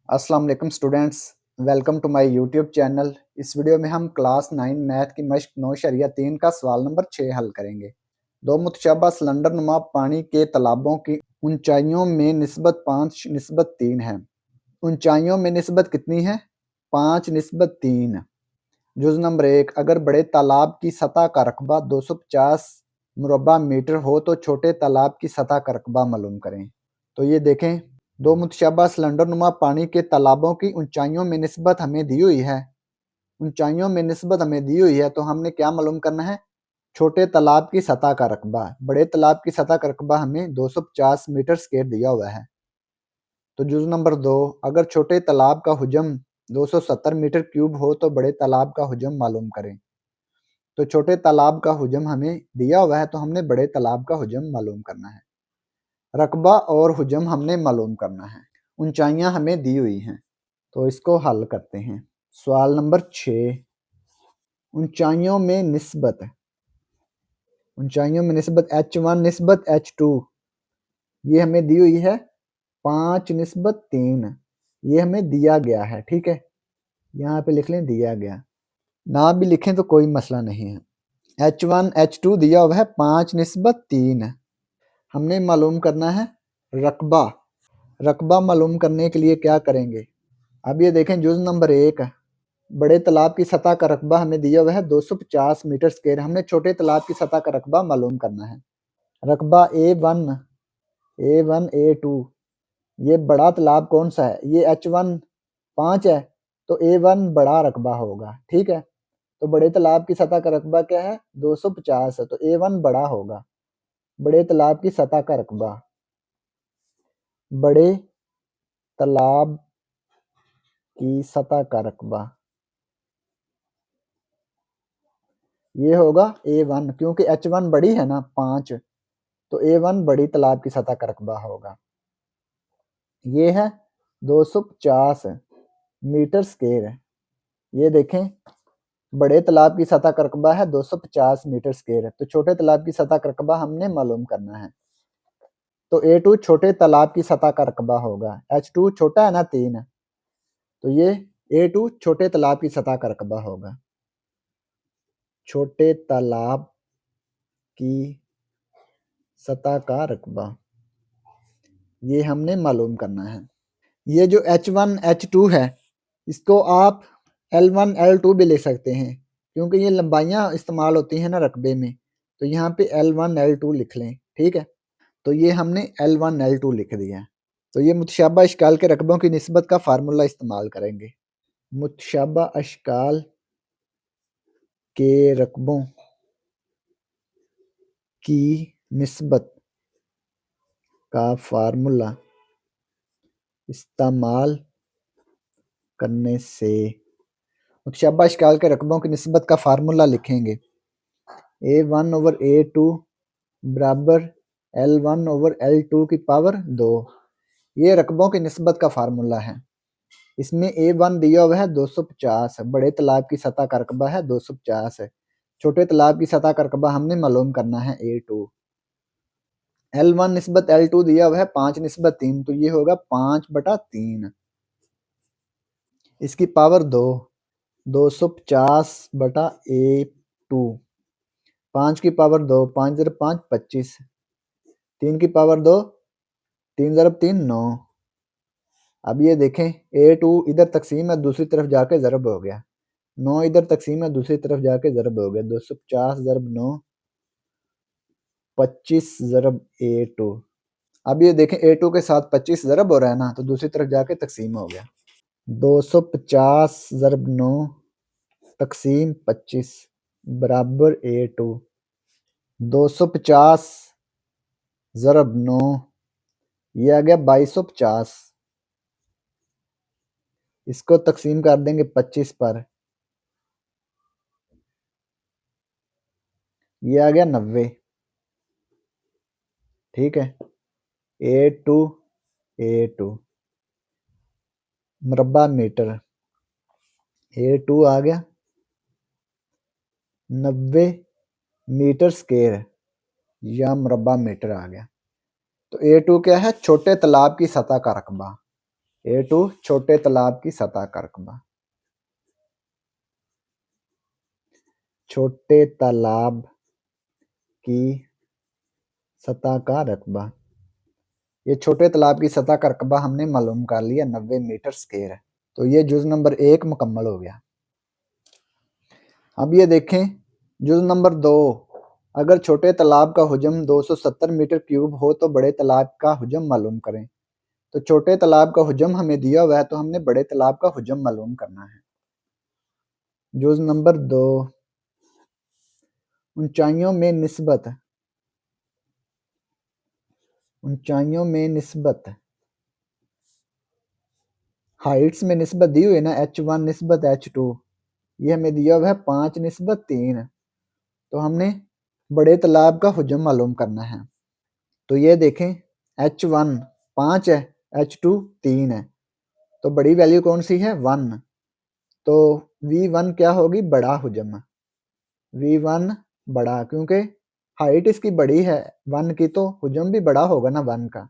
अस्सलाम वालेकुम students, welcome to my YouTube channel. इस वीडियो में हम क्लास 9 मैथ की मश्क 9.3 का सवाल नंबर 6 हल करेंगे। दो मुतशाबा सिलेंडर नुमा पानी के तालाबों की ऊंचाइयों में निस्बत 5 निस्बत 3 है। ऊंचाइयों में निस्बत कितनी है? 5 निस्बत 3। जुज़ नंबर 1, अगर बड़े तालाब की सतह का रकबा 250 मुरबा मीटर हो तो छोटे तालाब की सतह का रकबा मालूम करें। तो ये देखें, दो मुतशाबा सिलेंडर नुमा पानी के तालाबों की ऊंचाइयों में निस्बत हमें दी हुई है। ऊंचाइयों में निस्बत हमें दी हुई है तो हमने क्या मालूम करना है? छोटे तालाब की सतह का रकबा। बड़े तालाब की सतह का रकबा हमें 250 मीटर स्क्वायर दिया हुआ है। तो जुज़ नंबर 2, अगर छोटे तालाब का हुजम 270 मीटर क्यूब हो तो बड़े तालाब का हुजम मालूम करें। तो छोटे तालाब का हुजम हमें दिया हुआ है तो हमने बड़े तालाब का हुजम मालूम करना है। रकबा और हुजम हमने मालूम करना है। ऊंचाइयां हमें दी हुई हैं तो इसको हल करते हैं। सवाल नंबर 6, ऊंचाइयों में निस्बत। ऊंचाइयों में निस्बत h1 निस्बत h2 ये हमें दी हुई है 5 निस्बत 3। ये हमें दिया गया है, ठीक है। यहाँ पे लिख लें दिया गया, ना भी लिखें तो कोई मसला नहीं है। h1 h2 दिया हुआ है 5 निस्बत 3। हमने मालूम करना है रकबा। रकबा मालूम करने के लिए क्या करेंगे? अब ये देखें, जुज़ नंबर 1, बड़े तालाब की सतह का रकबा हमें दिया हुआ है 250 मीटर स्क्वायर। हमने छोटे तालाब की सतह का रकबा मालूम करना है। रकबा A1 A2, ये बड़ा तालाब कौन सा है? ये H1 5 है तो A1 बड़ा रकबा होगा, ठीक है। तो बड़े तालाब की सतह का रकबा क्या है? 250 है तो A1 बड़ा होगा। बड़े तालाब की सतह का रकबा, बड़े तालाब की सतह का रकबा ये होगा A1, क्योंकि H1 बड़ी है ना 5, तो A1 बड़ी तालाब की सतह का रकबा होगा। ये है 250 मीटर स्क्वायर। ये देखें, बड़े तालाब की सतह का रकबा है 250 मीटर स्क्वायर, तो छोटे तालाब की सतह का रकबा हमने मालूम करना है। तो A2 छोटे तालाब की सतह का रकबा होगा। H2 छोटा है ना 3, तो ये A2 छोटे तालाब की सतह का रकबा होगा। छोटे तालाब की सतह का रकबा ये हमने मालूम करना है। ये जो H1 H2 है इसको आप L1 L2 भी ले सकते हैं, क्योंकि ये लंबाइयाँ इस्तेमाल होती हैं ना रकबे में, तो यहाँ पे L1 L2 लिख लें, ठीक है। तो ये हमने L1 L2 लिख दिया। तो ये मुतशाबा अशकाल के रकबों की निस्बत का फार्मूला इस्तेमाल करेंगे। मुतशाबा अशकाल के रकबों की निस्बत का फार्मूला इस्तेमाल करने से मुतशाबा अशकाल के रकबों की निस्बत का फार्मूला लिखेंगे। A1 ओवर A2 बराबर L1 ओवर L2 की पावर 2। ये रकबों की निस्बत का फार्मूला है। इसमें A1 दिया हुआ है 250, बड़े तालाब की सतह का रकबा है 250 है। छोटे तालाब की सतह का रकबा हमने मालूम करना है A2। L1 निस्बत L2 दिया हुआ है 5 निस्बत 3, तो ये होगा 5/3। इसकी पावर 2, 250/A2। 5 की पावर 2, 5 ज़रब 5 25, 3 की पावर 2, 3 ज़रब 3 9। अब ये देखें, A2 इधर तकसीम है, दूसरी तरफ जाके ज़रब हो गया। 9 इधर तकसीम है, दूसरी तरफ जाके ज़रब हो गया। 250 ज़रब 9, 25 ज़रब A2। अब ये देखें, A2 के साथ 25 ज़रब हो रहा है ना, तो दूसरी तरफ जाके तकसीम हो गया। 250 ज़रब 9 तकसीम 25 बराबर A2। 250 ज़रब 9 ये आ गया 2250। इसको तकसीम कर देंगे 25 पर, ये आ गया 90, ठीक है। A2 A2 मुरब्बा मीटर, A2 आ गया 90 मीटर स्क्वायर या मुरब्बा मीटर आ गया। तो A2 क्या है? छोटे तालाब की सतह का रकबा। A2 छोटे तालाब की सतह का रकबा, छोटे तालाब की सतह का रकबा। ये छोटे तालाब की सतह का रकबा हमने मालूम कर लिया 90 मीटर स्क्वायर है। तो ये जुज नंबर 1 मुकम्मल हो गया। अब ये देखें जुज नंबर 2, अगर छोटे तालाब का हुजम 270 मीटर क्यूब हो तो बड़े तालाब का हुजम मालूम करें। तो छोटे तालाब का हुजम हमें दिया हुआ है तो हमने बड़े तालाब का हुजम मालूम करना है। जुज नंबर 2, ऊंचाइयों में निस्बत, ऊंचाइयों में निस्बत, हाइट्स में निस्बत दी हुई है ना, h1 निस्बत h2, ये हमें दिया हुआ है 5 निस्बत 3। तो हमने बड़े तालाब का हुजम मालूम करना है। तो ये देखें h1 5 है, h2 3 है, तो बड़ी वैल्यू कौन सी है 1। तो v1 क्या होगी, बड़ा हुजम, v1 बड़ा, क्योंकि हाइट इसकी बड़ी है 1 की, तो हुजम भी बड़ा होगा ना 1 का।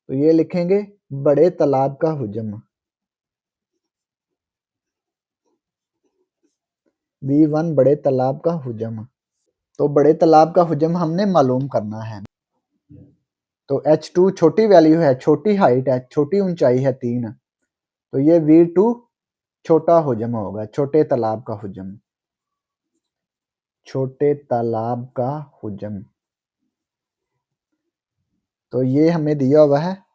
तो ये लिखेंगे बड़े तालाब का हुजम, v1 बड़े तालाब का हुजम। तो बड़े तालाब का हुजम हमने मालूम करना है। तो h2 छोटी वैल्यू है, छोटी हाइट है, छोटी ऊंचाई है 3, तो ये v2 छोटा हुजम होगा, छोटे तालाब का हुजम, छोटे तालाब का हुजम। तो ये हमें दिया हुआ है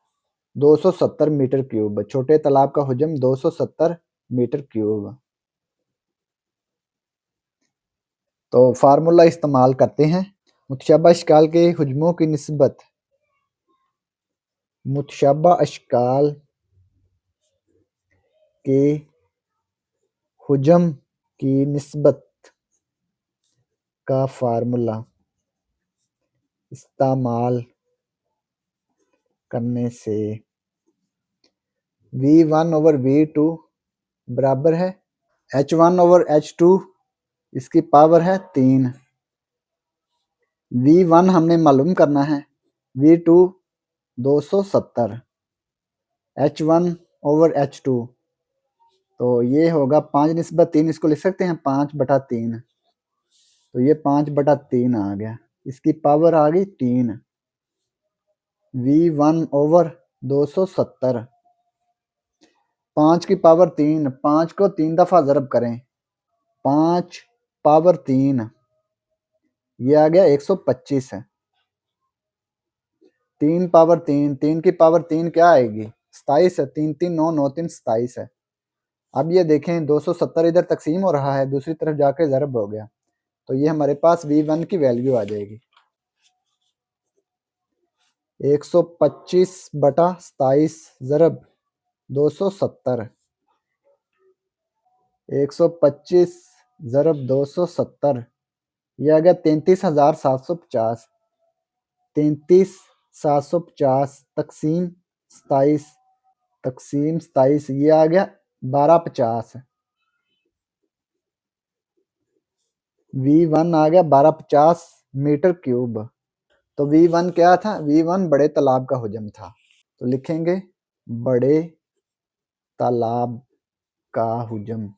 270 मीटर क्यूब, छोटे तालाब का हुजम 270 मीटर क्यूब। तो फार्मूला इस्तेमाल करते हैं, मुतशाबा अशकाल के हुजमों की निस्बत, मुतशाबा अशकाल के हुजम की निस्बत का फार्मूला इस्तेमाल करने से v1 ओवर v2 बराबर है h1 ओवर h2, इसकी पावर है 3। v1 हमने मालूम करना है, v2 270, h1 ओवर h2, तो ये होगा 5 निस्बत 3, इसको लिख सकते हैं 5/3। तो ये 5/3 आ गया, इसकी पावर आ गई 3। v1 ओवर 270, 5 की पावर 3, 5 को 3 दफ़ा ज़रब करें, 5 पावर 3, ये आ गया 125 है। 3 पावर 3, 3 की पावर 3 क्या आएगी 27 है, 3 3 9 9 3 27 है। अब ये देखें 270 इधर तकसीम हो रहा है, दूसरी तरफ जाके ज़रब हो गया, तो ये हमारे पास v1 की वैल्यू आ जाएगी 125/27 ज़रब 270, 125 ज़रब 270, यह आ गया 33,750, 33,750 तकसीम 27, तकसीम 27, ये आ गया 1250, v1 आ गया 1250 मीटर क्यूब। तो v1 क्या था, v1 बड़े तालाब का हुजम था, तो लिखेंगे बड़े तालाब का हुजम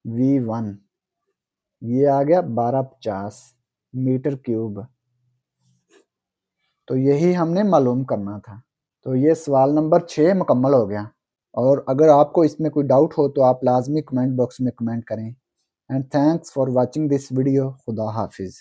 v1, ये आ गया 1250 मीटर क्यूब। तो यही हमने मालूम करना था। तो ये सवाल नंबर 6 मुकम्मल हो गया। और अगर आपको इसमें कोई डाउट हो तो आप लाजमी कमेंट बॉक्स में कमेंट करें। And thanks for watching this video. खुदा हाफिज़।